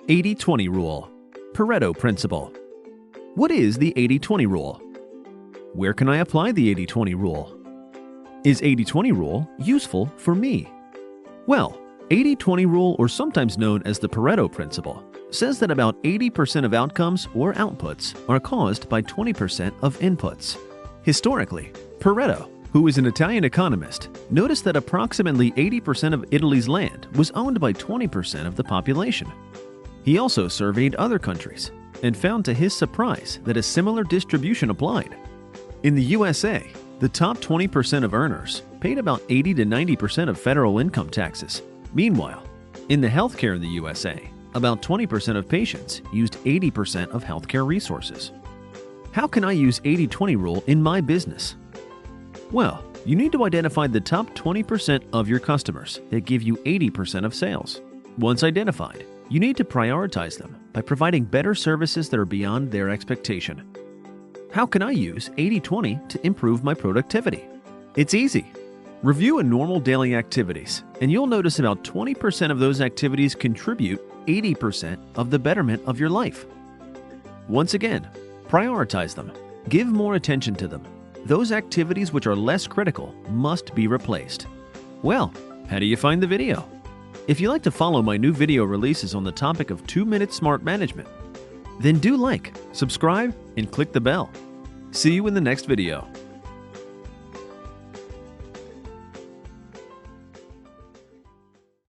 80-20 rule. Pareto principle. What is the 80-20 rule? Where can I apply the 80-20 rule? Is 80-20 rule useful for me? Well, 80-20 rule, or sometimes known as the Pareto principle, says that about 80% of outcomes or outputs are caused by 20% of inputs. Historically, Pareto, who is an Italian economist, noticed that approximately 80% of Italy's land was owned by 20% of the population. He also surveyed other countries and found to his surprise that a similar distribution applied. In the USA, the top 20% of earners paid about 80 to 90% of federal income taxes. Meanwhile, in the healthcare in the USA, about 20% of patients used 80% of healthcare resources. How can I use 80-20 rule in my business? Well, you need to identify the top 20% of your customers that give you 80% of sales. Once identified, you need to prioritize them by providing better services that are beyond their expectation. How can I use 80-20 to improve my productivity? It's easy. Review a normal daily activities, and you'll notice about 20% of those activities contribute 80% of the betterment of your life. Once again, prioritize them. Give more attention to them. Those activities which are less critical must be replaced. Well, how do you find the video? If you like to follow my new video releases on the topic of 2-minute smart management, then do like, subscribe, and click the bell. See you in the next video.